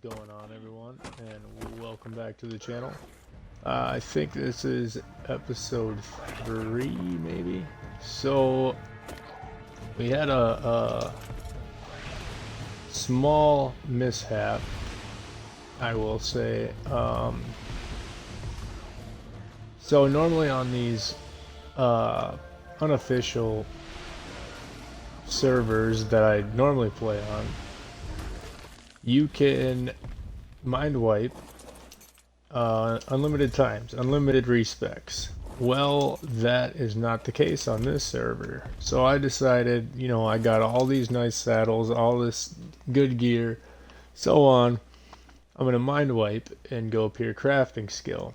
going on, everyone, and welcome back to the channel. I think this is episode 3, maybe. So we had a small mishap, I will say. So normally on these unofficial servers that I normally play on, you can mind wipe unlimited times, unlimited respecs. Well, that is not the case on this server. So I decided, you know, I got all these nice saddles, all this good gear, so on. I'm gonna mind wipe and go pure crafting skill.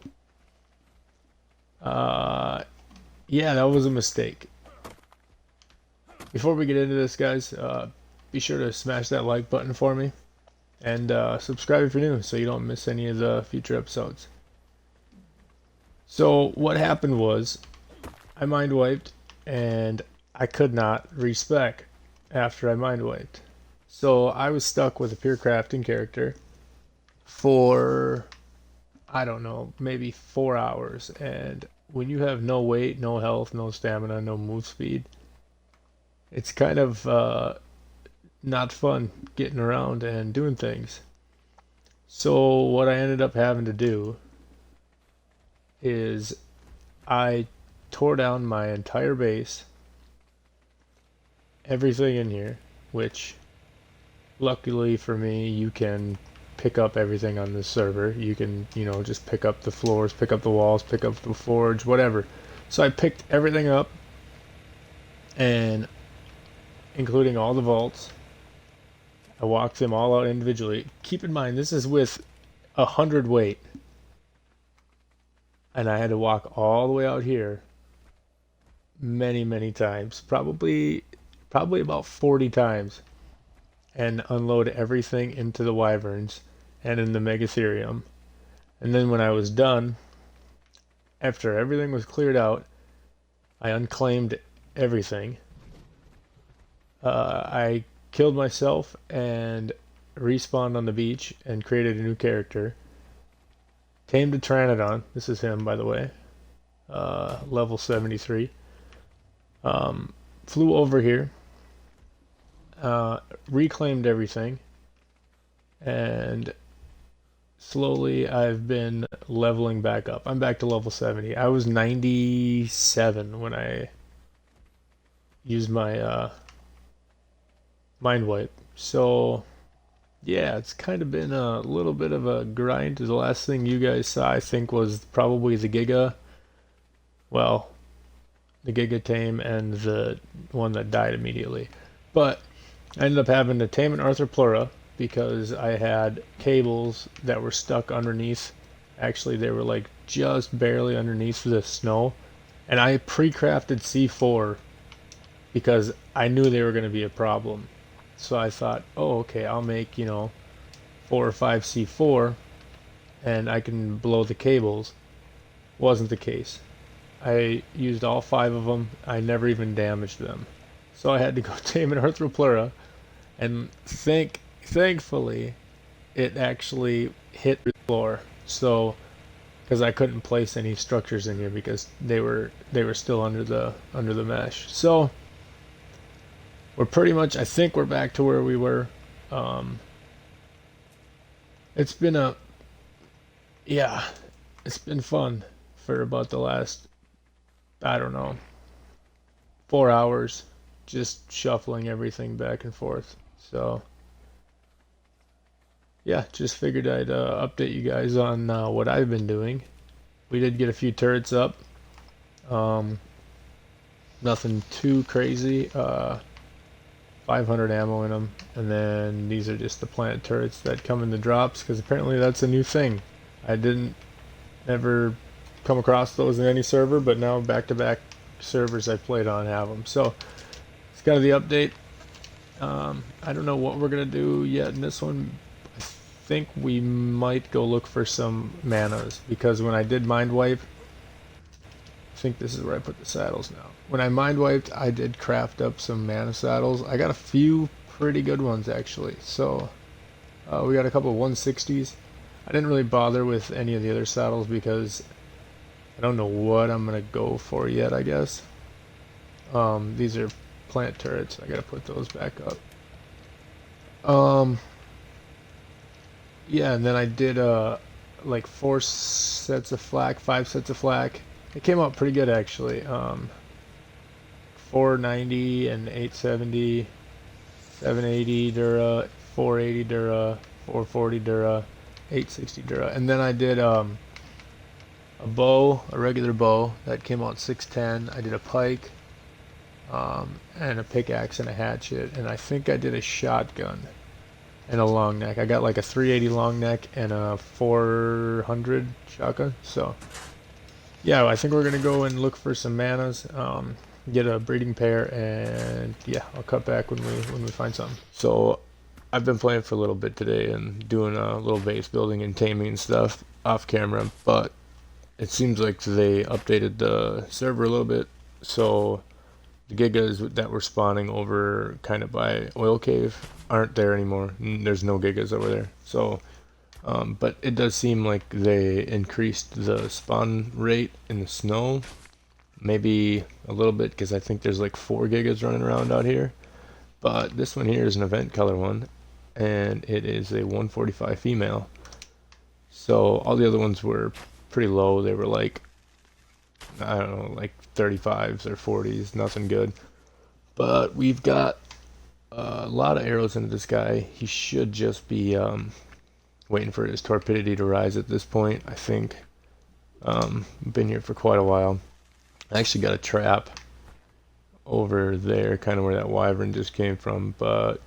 Yeah, that was a mistake. Before we get into this, guys, be sure to smash that like button for me. And subscribe if you're new so you don't miss any of the future episodes. So what happened was I mind wiped and I could not respec after I mind wiped. So I was stuck with a pure crafting character for, I don't know, maybe 4 hours. And when you have no weight, no health, no stamina, no move speed, it's kind of not fun getting around and doing things. So what I ended up having to do is I tore down my entire base, everything in here, which luckily for me, you can pick up everything on this server. You can, you know, just pick up the floors, pick up the walls, pick up the forge, whatever. So I picked everything up, and including all the vaults. I walked them all out individually. Keep in mind, this is with 100 weight. And I had to walk all the way out here many, many times. Probably about 40 times. And unload everything into the wyverns and in the megatherium. And then when I was done, after everything was cleared out, I unclaimed everything. I killed myself and respawned on the beach and created a new character. Tamed a Pteranodon. This is him, by the way. Level 73. Flew over here. Reclaimed everything. And slowly I've been leveling back up. I'm back to level 70. I was 97 when I used my mind wipe. So yeah, it's kind of been a little bit of a grind. The last thing you guys saw, I think, was probably the Giga. Well, the Giga tame and the one that died immediately. But I ended up having to tame an Arthroplura because I had cables that were stuck underneath. Actually, they were like just barely underneath the snow. And I pre-crafted C4 because I knew they were going to be a problem. So I thought, oh, okay, I'll make, you know, 4 or 5 C4 and I can blow the cables. Wasn't the case. I used all 5 of them. I never even damaged them. So I had to go tame an Arthroplura, and thankfully it actually hit the floor. So because I couldn't place any structures in here because they were still under the mesh. So we're pretty much, I think we're back to where we were. It's been it's been fun for about the last, I don't know, 4 hours, just shuffling everything back and forth. So yeah, just figured I'd update you guys on what I've been doing. We did get a few turrets up. Nothing too crazy. 500 ammo in them, and then these are just the plant turrets that come in the drops, because apparently that's a new thing. I didn't ever come across those in any server, but now back-to-back servers I've played on have them. So it's kind of the update. I don't know what we're gonna do yet in this one. I think we might go look for some manas, because when I did mind wipe, I think this is where I put the saddles now. When I mind wiped, I did craft up some mana saddles. I got a few pretty good ones actually. So We got a couple of 160s. I didn't really bother with any of the other saddles because I don't know what I'm gonna go for yet, I guess. These are plant turrets. I gotta put those back up. Um, yeah, and then I did like 4 sets of flak, 5 sets of flak. It came out pretty good actually. 490 and 870, 780 Dura, 480 Dura, 440 Dura, 860 Dura, and then I did a bow, a regular bow that came out 610. I did a pike, and a pickaxe and a hatchet, and I think I did a shotgun and a long neck. I got like a 380 long neck and a 400 shotgun. So yeah, I think we're gonna go and look for some manas, get a breeding pair, and yeah, I'll cut back when we find something. So I've been playing for a little bit today and doing a little base building and taming and stuff off camera, but it seems like they updated the server a little bit, so the gigas that were spawning over kind of by Oil Cave aren't there anymore. There's no gigas over there. So, but it does seem like they increased the spawn rate in the snow, maybe a little bit, because I think there's like 4 gigas running around out here. But this one here is an event color one, and it is a 145 female. So all the other ones were pretty low. They were like, I don't know, like 35s or 40s, nothing good. But we've got a lot of arrows into this guy. He should just be waiting for his torpidity to rise at this point, I think. Been here for quite a while. I actually got a trap over there, kind of where that wyvern just came from, but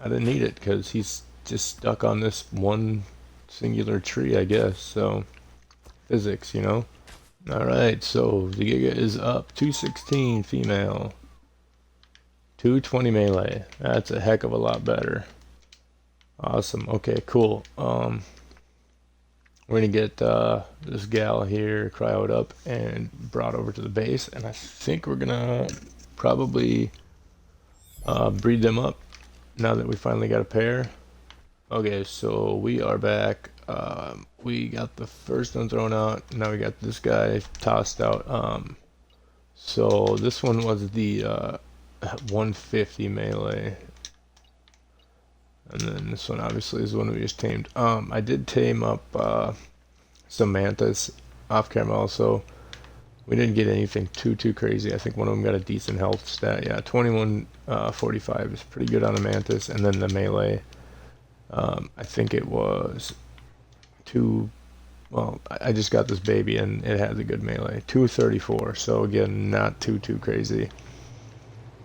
I didn't need it because he's just stuck on this one singular tree, I guess. So, physics, you know? Alright, so the Giga is up. 216 female. 220 melee. That's a heck of a lot better. Awesome. Okay, cool. We're gonna get this gal here cryoed up and brought over to the base, and I think we're gonna probably breed them up now that we finally got a pair. Okay, so we are back. We got the first one thrown out. Now we got this guy tossed out. So this one was the 150 melee. And then this one obviously is the one we just tamed. I did tame up some mantis off camera also. We didn't get anything too crazy. I think one of them got a decent health stat. Yeah, 2145 is pretty good on a mantis. And then the melee, I think it was well, I just got this baby and it has a good melee. 234, so again, not too crazy.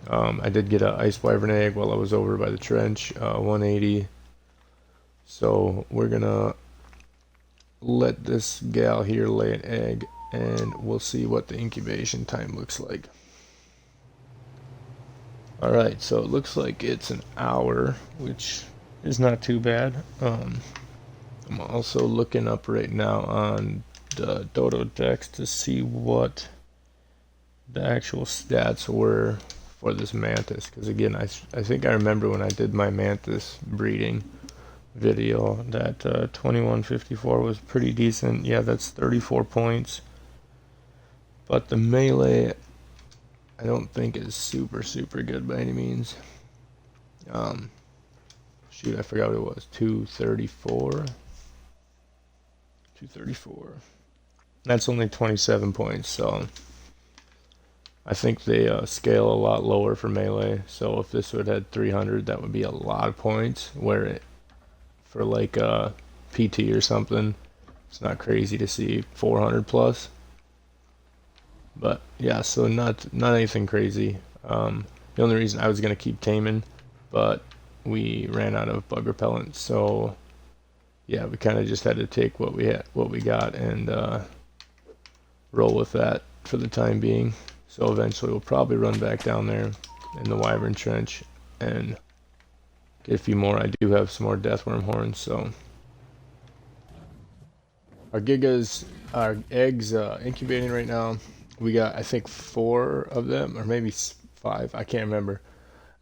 I did get an ice wyvern egg while I was over by the trench, 180. So we're gonna let this gal here lay an egg and we'll see what the incubation time looks like. Alright, so it looks like it's an hour, which is not too bad. I'm also looking up right now on the Dodo Dex to see what the actual stats were for this mantis, because again, I think I remember when I did my mantis breeding video that 2154 was pretty decent. Yeah, that's 34 points. But the melee, I don't think is super good by any means. Shoot, I forgot what it was. 234. That's only 27 points, so I think they scale a lot lower for melee. So if this would have had 300, that would be a lot of points. Where it, for like PT or something, it's not crazy to see 400 plus. But yeah, so not anything crazy. The only reason I was gonna keep taming, but we ran out of bug repellent, so yeah, we kind of just had to take what we got, and roll with that for the time being. So eventually we'll probably run back down there in the wyvern trench and get a few more. I do have some more deathworm horns, so our gigas, our eggs incubating right now. We got, I think, 4 of them, or maybe 5. I can't remember.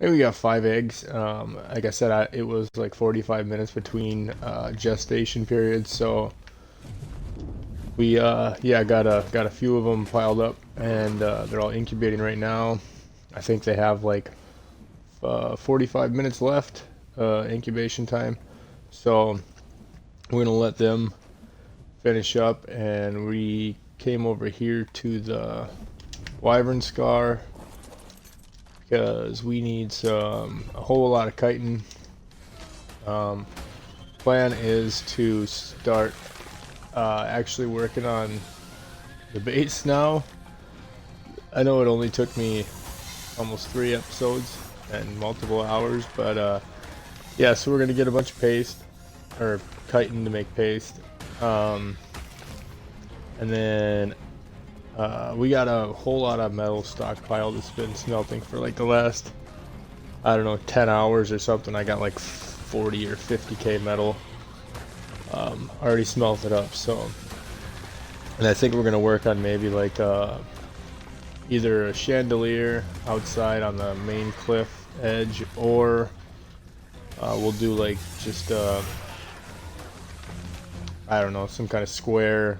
I think we got 5 eggs. Like I said, it was like 45 minutes between gestation periods, so we yeah, got a few of them piled up, and they're all incubating right now. I think they have like 45 minutes left incubation time, so we're gonna let them finish up, and we came over here to the wyvern scar because we need a whole lot of chitin. Plan is to start actually working on the base now. I know it only took me almost 3 episodes and multiple hours, but yeah, so we're gonna get a bunch of paste or chitin to make paste, and then we got a whole lot of metal stockpile that's been smelting for like the last, I don't know, 10 hours or something. I got like 40 or 50k metal already smelted up, so, and I think we're gonna work on maybe like either a chandelier outside on the main cliff edge, or we'll do like just I don't know, some kind of square.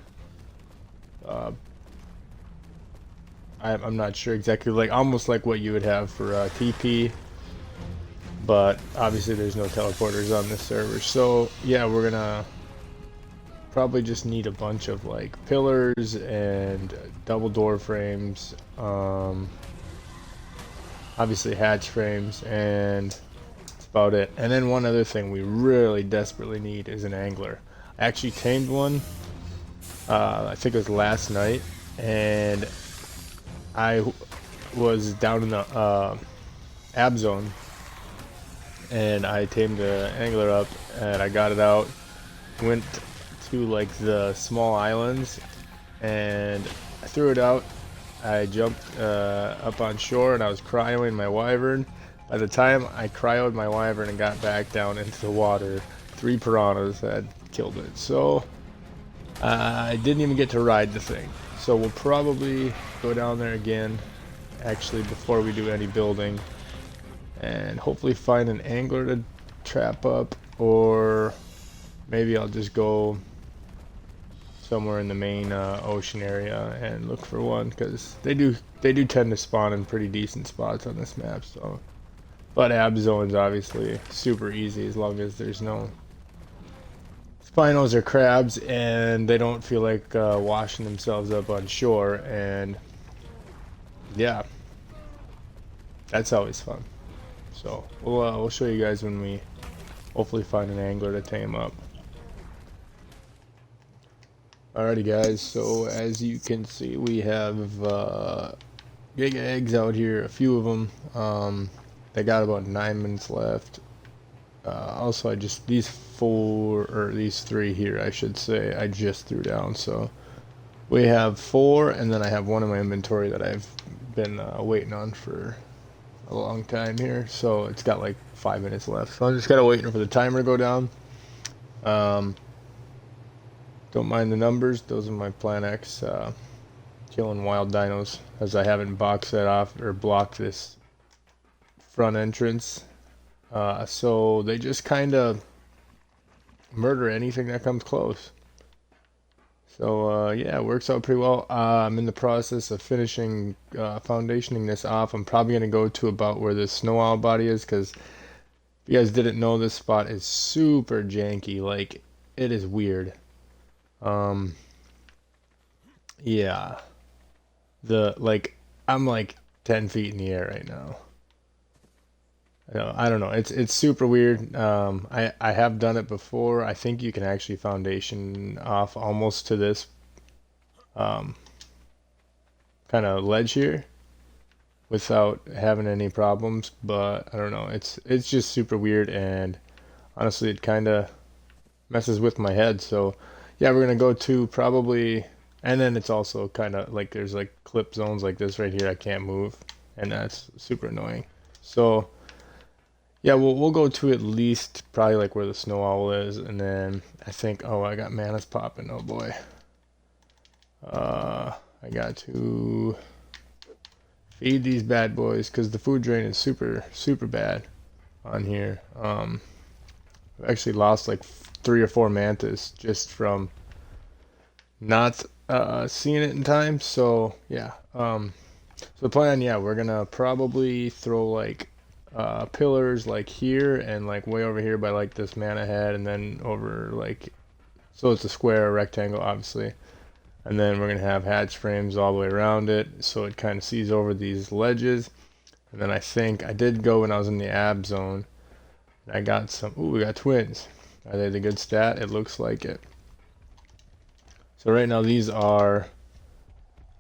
I'm not sure exactly, like almost like what you would have for TP, but obviously there's no teleporters on this server. So yeah, we're gonna probably just need a bunch of like pillars and double door frames, obviously hatch frames, and that's about it. And then one other thing we really desperately need is an angler. I actually tamed one, I think it was last night, and I was down in the ab zone, and I tamed the angler up, and I got it out, went to like the small islands, and I threw it out. I jumped up on shore, and I was cryoing my wyvern. By the time I cryoed my wyvern and got back down into the water, 3 piranhas had killed it. So I didn't even get to ride the thing. So we'll probably go down there again, actually, before we do any building, and hopefully find an angler to trap up, or maybe I'll just go somewhere in the main ocean area and look for one, because they do tend to spawn in pretty decent spots on this map. So, but ab zone's obviously super easy as long as there's no spinos or crabs and they don't feel like washing themselves up on shore. And yeah, that's always fun. So we'll show you guys when we hopefully find an angler to tame up. Alrighty guys, so as you can see, we have Giga eggs out here, a few of them. They got about 9 minutes left. Also, these 3 here, I should say, I just threw down. So we have 4, and then I have 1 in my inventory that I've been waiting on for a long time here. So it's got like 5 minutes left. So I'm just kind of waiting for the timer to go down. Don't mind the numbers. Those are my Plan X killing wild dinos, as I haven't boxed that off or blocked this front entrance. So they just kind of murder anything that comes close. So yeah, it works out pretty well. I'm in the process of finishing foundationing this off. I'm probably going to go to about where the snow owl body is, because if you guys didn't know, this spot is super janky. Like, it is weird. Yeah, I'm like 10 feet in the air right now. I don't know. It's super weird. I have done it before. I think you can actually foundation off almost to this kind of ledge here without having any problems. But I don't know. It's just super weird, and honestly, it kind of messes with my head. So yeah, we're gonna go to probably, and then it's also kind of like there's like clip zones like this right here. I can't move, and that's super annoying. So yeah, we'll go to at least probably like where the snow owl is, and then I think, oh, I got manas popping. Oh boy. I got to feed these bad boys because the food drain is super bad on here. I've actually lost like 3 or 4 mantis just from not seeing it in time. So yeah. So the plan, yeah, we're gonna probably throw like pillars like here and like way over here by like this mana head, and then over like, so it's a square, a rectangle, obviously. And then we're going to have hatch frames all the way around it, so it kind of sees over these ledges. And then I think I did go when I was in the ab zone. I got some, ooh, we got twins. Are they the good stat? It looks like it. So right now these are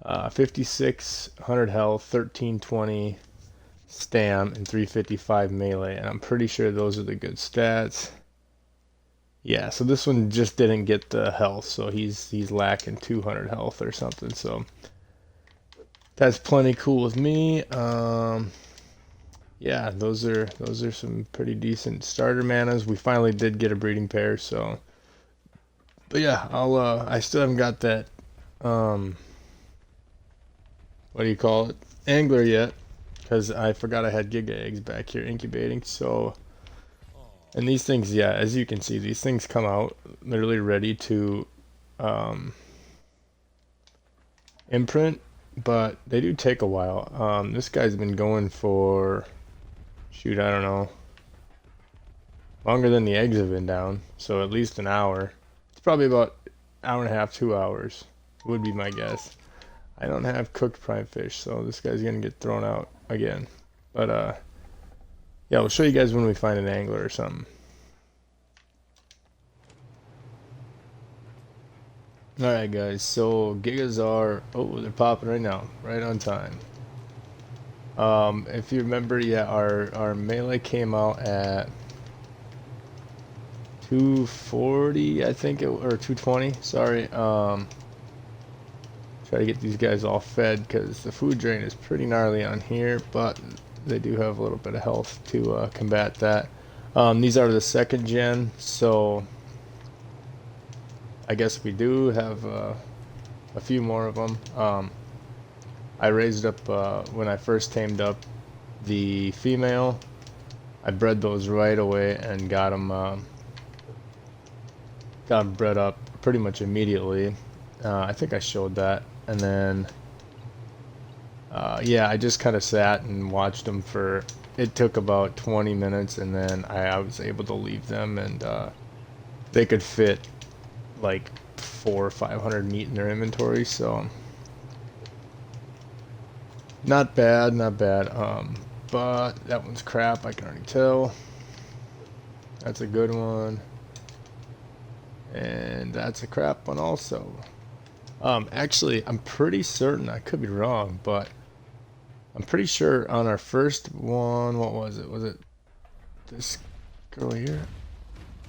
5600 health, 1320 stam, and 355 melee. And I'm pretty sure those are the good stats. Yeah, so this one just didn't get the health, so he's lacking 200 health or something. So that's plenty cool with me. Yeah, those are some pretty decent starter manas. We finally did get a breeding pair, so. But yeah, I still haven't got that what do you call it, angler yet, because I forgot I had giga eggs back here incubating. So. And these things, yeah, as you can see, these things come out literally ready to imprint, but they do take a while. This guy's been going for, shoot, I don't know, longer than the eggs have been down, so at least an hour. It's probably about an hour and a half, 2 hours, would be my guess. I don't have cooked prime fish, so this guy's gonna get thrown out again. But yeah, we'll show you guys when we find an angler or something. Alright guys, so gigas are, oh, they're popping right now, right on time. If you remember, yeah, our melee came out at 240, I think, or 220, sorry. Try to get these guys all fed because the food drain is pretty gnarly on here, but they do have a little bit of health to combat that. These are the 2nd gen, so I guess we do have a few more of them. I raised up when I first tamed up the female. I bred those right away and got them bred up pretty much immediately. I think I showed that, and then yeah, I just kind of sat and watched them for. It took about 20 minutes, and then I was able to leave them, and they could fit like 400 or 500 meat in their inventory, so not bad, not bad. But that one's crap, I can already tell. That's a good one, and that's a crap one also. Actually, I'm pretty certain, I could be wrong, but I'm pretty sure on our first one, what was it? Was it this girl here?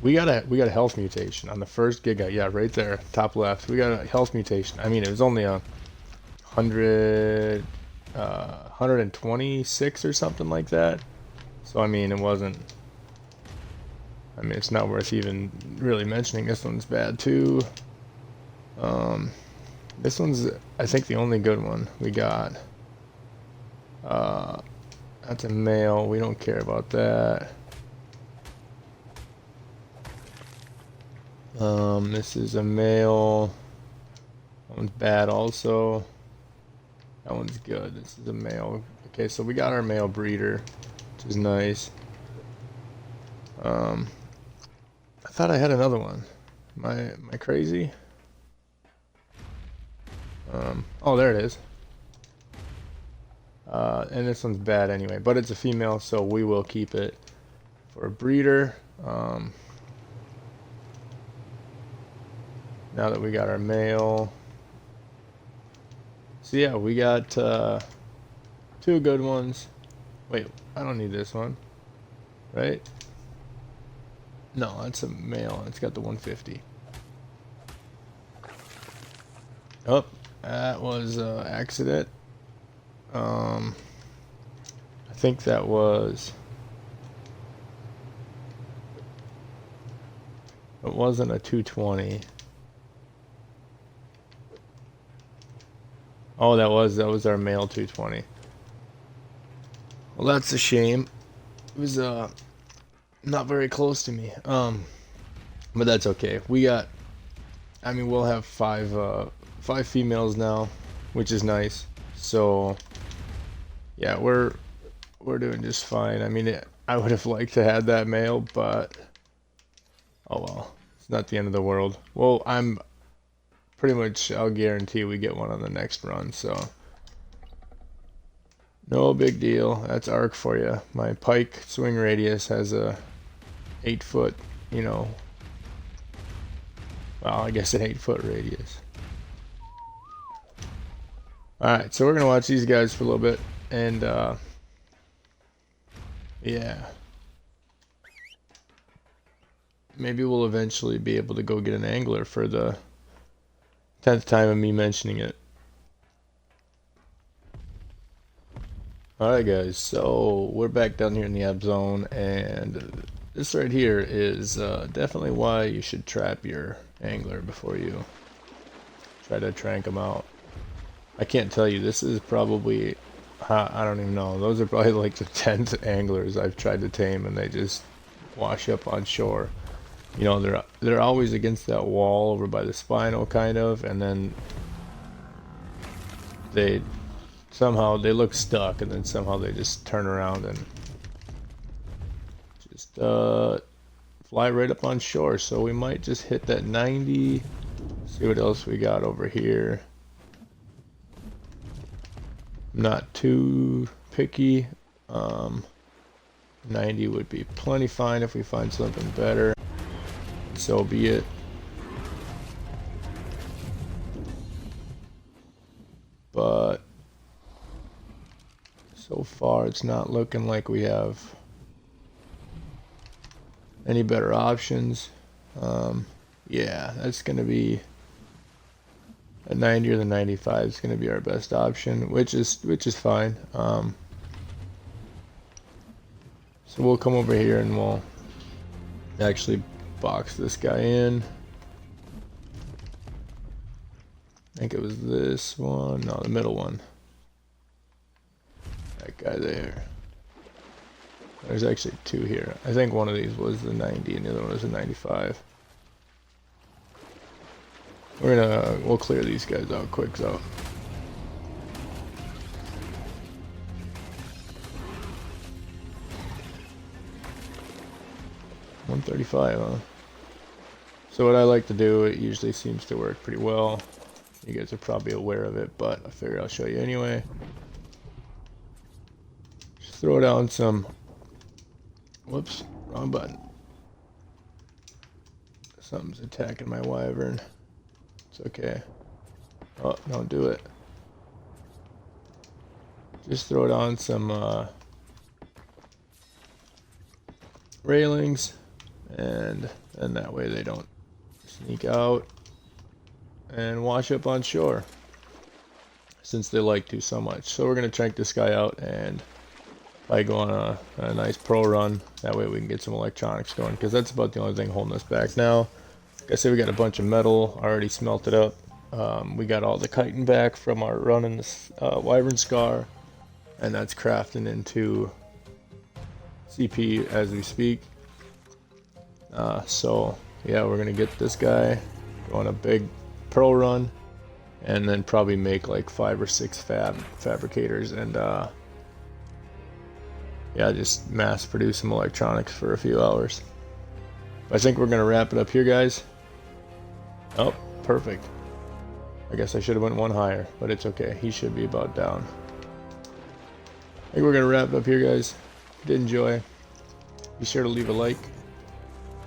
We got a health mutation on the first giga. Yeah, right there, top left. We got a health mutation. I mean, it was only a 126 or something like that. So I mean, it wasn't. I mean, it's not worth even really mentioning. This one's bad too. This one's, I think, the only good one we got. That's a male. We don't care about that. This is a male. That one's bad also. That one's good. This is a male. Okay, so we got our male breeder, which is nice. I thought I had another one. Am I crazy? Oh, there it is. And this one's bad anyway, but it's a female, so we will keep it for a breeder. Now that we got our male. So yeah, we got 2 good ones. Wait, I don't need this one, right? No, that's a male. It's got the 150. Oh, that was accident. I think that was. It wasn't a 220. Oh, that was our male 220. Well, that's a shame. It was not very close to me. But that's okay. We got. I mean, we'll have five females now, which is nice. So yeah, we're doing just fine. I mean, I would have liked to have that male, but oh well. It's not the end of the world. Well, I'm pretty much. I'll guarantee we get one on the next run. So. No big deal. That's arc for you. My pike swing radius has a 8 foot, you know, well, I guess an 8 foot radius. Alright, so we're going to watch these guys for a little bit, and, yeah. Maybe we'll eventually be able to go get an angler for the 10th time of me mentioning it. Alright guys, so we're back down here in the ab zone, and this right here is definitely why you should trap your angler before you try to trank them out. I can't tell you, this is probably, I don't even know, those are probably like the 10th anglers I've tried to tame, and they just wash up on shore. You know, they're always against that wall over by the spinal, kind of, and then they somehow they look stuck, and then somehow they just turn around and just fly right up on shore. So we might just hit that 90. See what else we got over here. Not too picky. 90 would be plenty fine if we find something better. So be it. But so far it's not looking like we have any better options. Yeah, that's gonna be a 90 or the 95 is gonna be our best option, which is fine. So we'll come over here and we'll actually box this guy in. I think it was this one, no, the middle one. That guy there. There's actually two here. I think one of these was the 90 and the other one was the 95. We'll clear these guys out quick though. $135, huh? So what I like to do, it usually seems to work pretty well. You guys are probably aware of it, but I figured I'll show you anyway. Just throw down some. Whoops, wrong button. Something's attacking my wyvern. It's okay. Oh, don't do it. Just throw down some railings, and that way they don't sneak out and wash up on shore, since they like to so much. So we're gonna check this guy out and probably go on a nice pro run. That way we can get some electronics going, because that's about the only thing holding us back now. Like I said, we got a bunch of metal already smelted up. We got all the chitin back from our run in this wyvern scar, and that's crafting into CP as we speak. So yeah, we're gonna get this guy, go on a big pro run, and then probably make like 5 or 6 fabricators, and yeah, just mass produce some electronics for a few hours. I think we're gonna wrap it up here, guys. Oh, perfect. I guess I should have went one higher, but it's okay. He should be about down. I think we're gonna wrap it up here, guys. If you did enjoy, be sure to leave a like,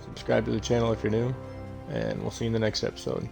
subscribe to the channel if you're new, and we'll see you in the next episode.